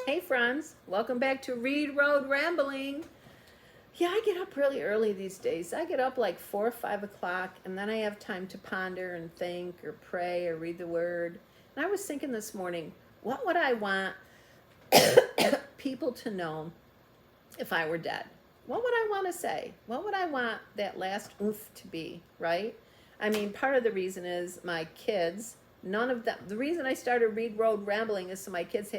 Hey friends, welcome back to Reed Road Rambling. Yeah, I get up really early these days. I get up like 4 or 5 o'clock, and then I have time to ponder and think or pray or read the word. And I was thinking this morning, what would I want people to know if I were dead? What would I want to say? What would I want that last oomph to be, right? I mean, part of the reason is my kids, none of them, the reason I started Reed Road Rambling is so my kids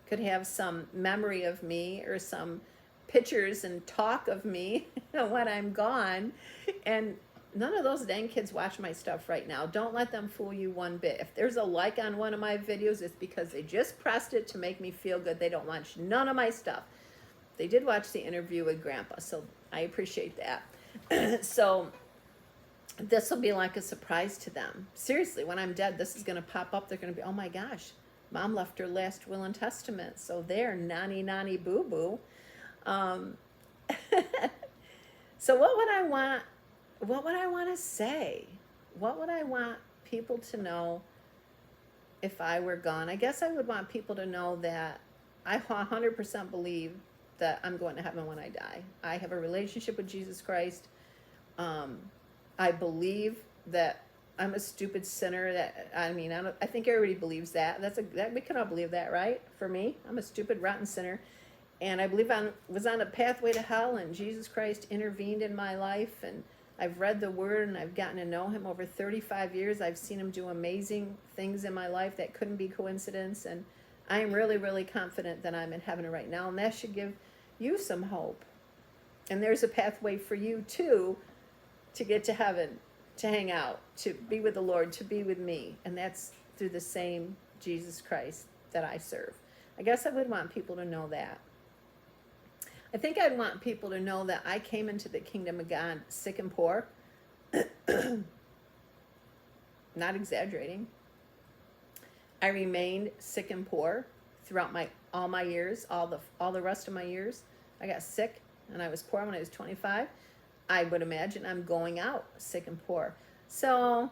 could have some memory of me or some pictures and talk of me when I'm gone. And none of those dang kids watch my stuff right now. Don't let them fool you one bit. If there's a like on one of my videos, it's because they just pressed it to make me feel good. They don't watch none of my stuff. They did watch the interview with Grandpa, so I appreciate that. So this will be like a surprise to them. Seriously, when I'm dead, this is going to pop up. They're going to be, oh my gosh, Mom left her last will and testament. So there, nanny boo boo. So what would I want? What would I want to say? What would I want people to know if I were gone? I guess I would want people to know that I 100% believe that I'm going to heaven when I die. I have a relationship with Jesus Christ. I believe that I'm a stupid sinner. I think everybody believes that. That we can all believe that, right? For me, I'm a stupid, rotten sinner, and I believe I was on a pathway to hell, and Jesus Christ intervened in my life, and I've read the Word, and I've gotten to know Him over 35 years. I've seen Him do amazing things in my life that couldn't be coincidence, and I am really, really confident that I'm in heaven right now, and that should give you some hope. And there's a pathway for you too to get to heaven, to hang out, to be with the Lord, to be with me. And that's through the same Jesus Christ that I serve. I guess I would want people to know that. I think I'd want people to know that I came into the kingdom of God sick and poor. Not exaggerating. I remained sick and poor throughout all my years, all the rest of my years. I got sick and I was poor when I was 25. I would imagine I'm going out sick and poor. So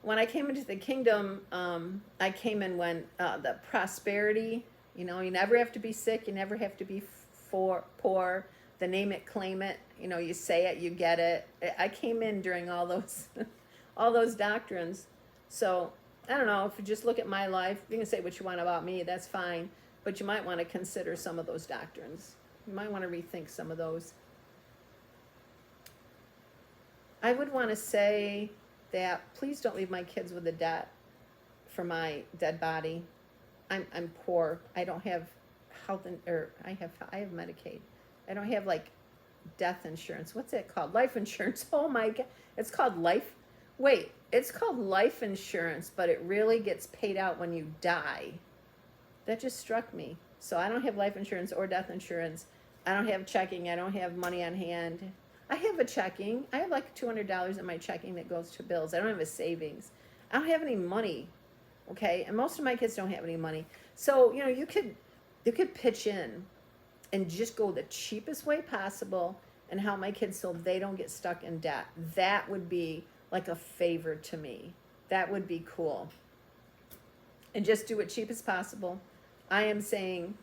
when I came into the kingdom, I came in when the prosperity, you never have to be sick, you never have to be poor, the name it, claim it, you say it, you get it. I came in during all those, all those doctrines. So I don't know, if you just look at my life, you can say what you want about me, that's fine, but you might want to consider some of those doctrines. You might want to rethink some of those. I would want to say that please don't leave my kids with a debt for my dead body. I'm poor. I don't have health I have Medicaid. I don't have like death insurance. What's it called? Life insurance. Oh my God. It's called life. Wait, it's called life insurance, but it really gets paid out when you die. That just struck me. So I don't have life insurance or death insurance. I don't have checking. I don't have money on hand. I have a checking. I have like $200 in my checking that goes to bills. I don't have a savings. I don't have any money. Okay? And most of my kids don't have any money. So, you could pitch in and just go the cheapest way possible and help my kids so they don't get stuck in debt. That would be like a favor to me. That would be cool. And just do it cheap as possible. I am saying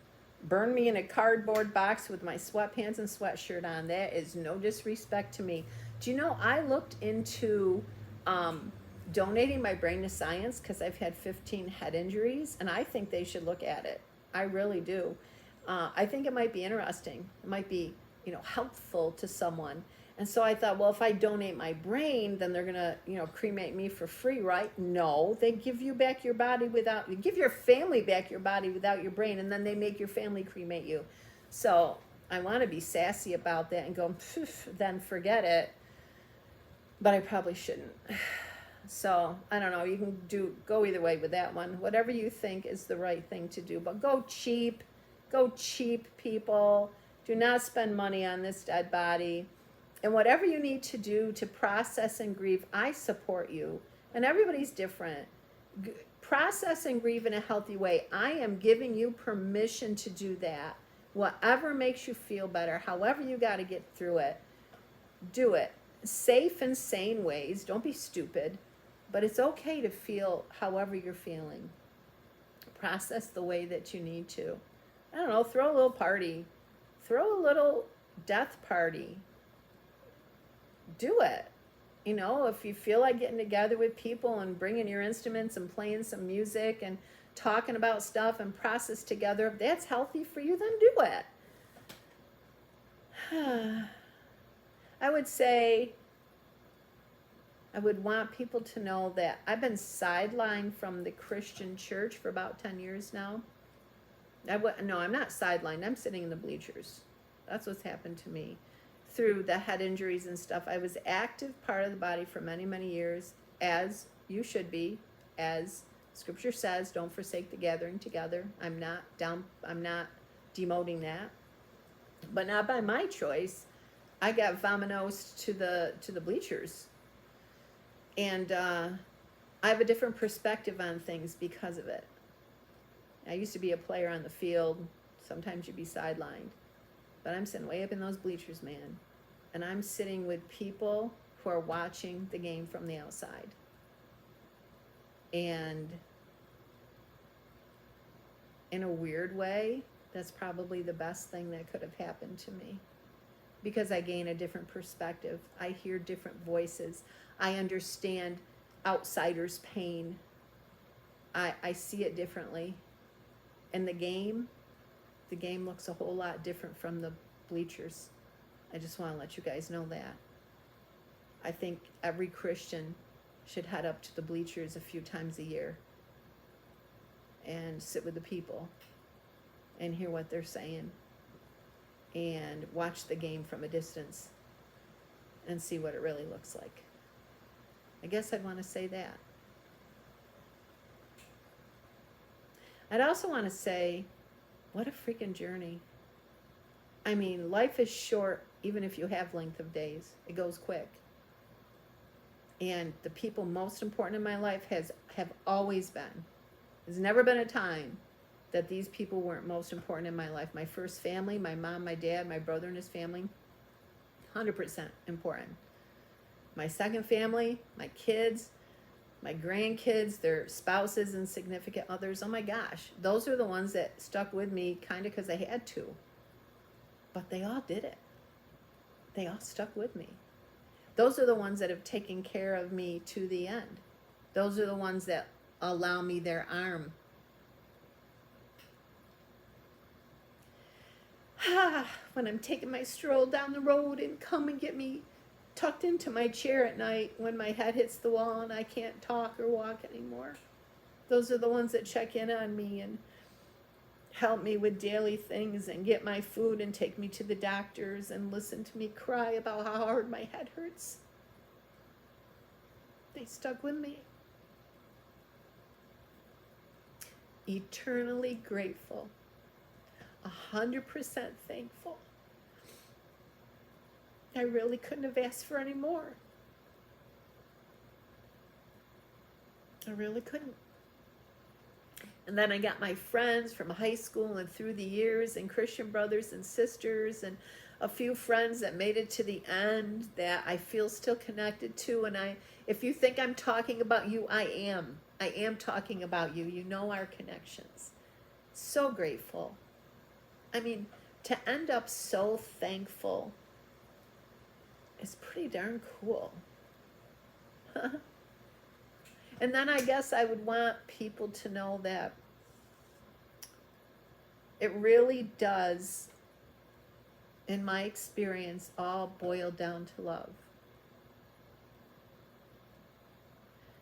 burn me in a cardboard box with my sweatpants and sweatshirt on. That is no disrespect to me. Do you know, I looked into donating my brain to science because I've had 15 head injuries, and I think they should look at it. I really do. I think it might be interesting. It might be, helpful to someone. And so I thought, well, if I donate my brain, then they're going to, cremate me for free, right? No, they give you back your body give your family back your body without your brain, and then they make your family cremate you. So I want to be sassy about that and go, then forget it. But I probably shouldn't. So I don't know, you can go either way with that one. Whatever you think is the right thing to do, but go cheap, people. Do not spend money on this dead body. And whatever you need to do to process and grieve, I support you. And everybody's different. Process and grieve in a healthy way. I am giving you permission to do that. Whatever makes you feel better, however you got to get through it, do it. Safe and sane ways. Don't be stupid. But it's okay to feel however you're feeling. Process the way that you need to. I don't know, throw a little party. Throw a little death party. Do it. You know, if you feel like getting together with people and bringing your instruments and playing some music and talking about stuff and process together, if that's healthy for you, then do it. I would say I would want people to know that I've been sidelined from the Christian church for about 10 years now. No, I'm not sidelined. I'm sitting in the bleachers. That's what's happened to me. Through the head injuries and stuff, I was active part of the body for many, many years, as you should be, as Scripture says, don't forsake the gathering together. I'm not demoting that, but not by my choice. I got vominosed to the bleachers, and I have a different perspective on things because of it. I used to be a player on the field. Sometimes you'd be sidelined, but I'm sitting way up in those bleachers, man, and I'm sitting with people who are watching the game from the outside. And in a weird way, that's probably the best thing that could have happened to me, because I gain a different perspective. I hear different voices. I understand outsiders' pain. I see it differently. And the game looks a whole lot different from the bleachers. I just want to let you guys know that. I think every Christian should head up to the bleachers a few times a year and sit with the people and hear what they're saying and watch the game from a distance and see what it really looks like. I guess I'd want to say that. I'd also want to say, what a freaking journey. I mean, life is short even if you have length of days. It goes quick. And the people most important in my life have always been. There's never been a time that these people weren't most important in my life. My first family, my mom, my dad, my brother and his family, 100% important. My second family, my kids, my grandkids, their spouses and significant others. Oh my gosh, those are the ones that stuck with me kind of because I had to. But they all did it. They all stuck with me. Those are the ones that have taken care of me to the end. Those are the ones that allow me their arm. When I'm taking my stroll down the road and come and get me tucked into my chair at night when my head hits the wall and I can't talk or walk anymore. Those are the ones that check in on me and help me with daily things and get my food and take me to the doctors and listen to me cry about how hard my head hurts. They stuck with me. Eternally grateful. 100% thankful. I really couldn't have asked for any more. I really couldn't. And then I got my friends from high school and through the years, and Christian brothers and sisters, and a few friends that made it to the end that I feel still connected to. And if you think I'm talking about you, I am. I am talking about you. You know our connections. So grateful. I mean, to end up so thankful is pretty darn cool. And then I guess I would want people to know that it really does, in my experience, all boil down to love.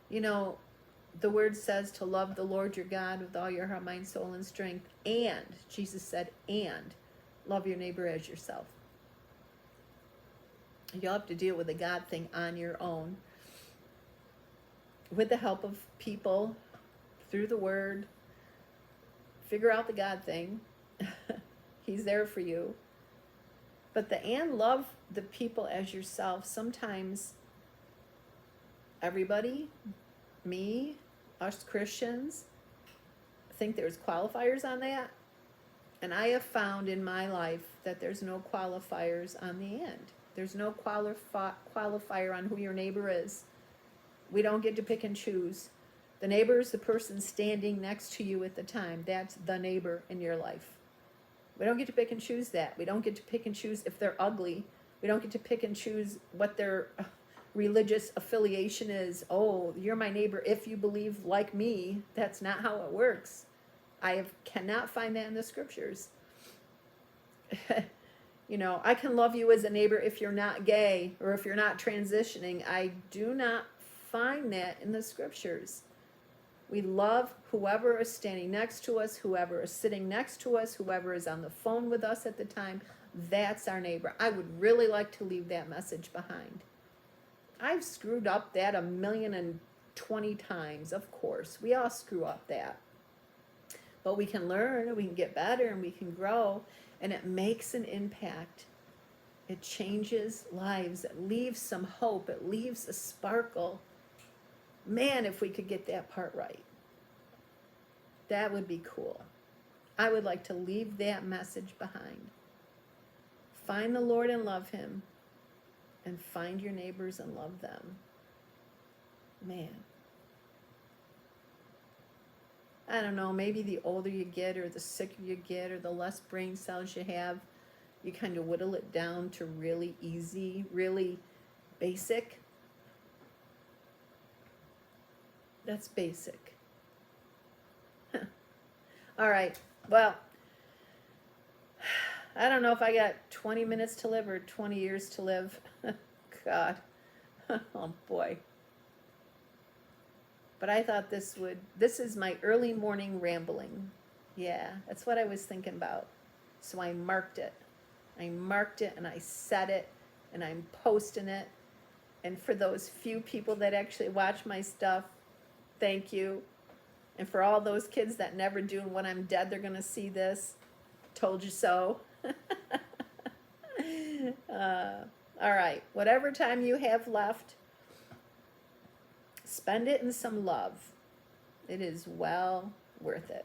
You know, the word says to love the Lord your God with all your heart, mind, soul, and strength. And, Jesus said, and love your neighbor as yourself. You'll have to deal with the God thing on your own, with the help of people, through the word. Figure out the God thing. He's there for you. But and love the people as yourself. Sometimes everybody, me, us Christians, think there's qualifiers on that. And I have found in my life that there's no qualifiers on the end. There's no qualifier on who your neighbor is. We don't get to pick and choose. The neighbor is the person standing next to you at the time. That's the neighbor in your life. We don't get to pick and choose that. We don't get to pick and choose if they're ugly. We don't get to pick and choose what their religious affiliation is. Oh, you're my neighbor if you believe like me. That's not how it works. Cannot find that in the scriptures. You know, I can love you as a neighbor if you're not gay or if you're not transitioning. I do not find that in the scriptures. We love whoever is standing next to us, whoever is sitting next to us, whoever is on the phone with us at the time. That's our neighbor. I would really like to leave that message behind. I've screwed up that 1,020,000 times, of course. We all screw up that. But we can learn, and we can get better, and we can grow, and it makes an impact. It changes lives. It leaves some hope. It leaves a sparkle. Man, if we could get that part right, that would be cool. I would like to leave that message behind. Find the Lord and love him, and find your neighbors and love them. Man. I don't know, maybe the older you get or the sicker you get or the less brain cells you have, you kind of whittle it down to really easy, really basic. That's basic. All right, well, I don't know if I got 20 minutes to live or 20 years to live. God, oh boy. But I thought this is my early morning rambling. Yeah, that's what I was thinking about. So I marked it. And I set it and I'm posting it. And for those few people that actually watch my stuff, thank you. And for all those kids that never do, and when I'm dead, they're going to see this. Told you so. All right, whatever time you have left, spend it in some love. It is well worth it.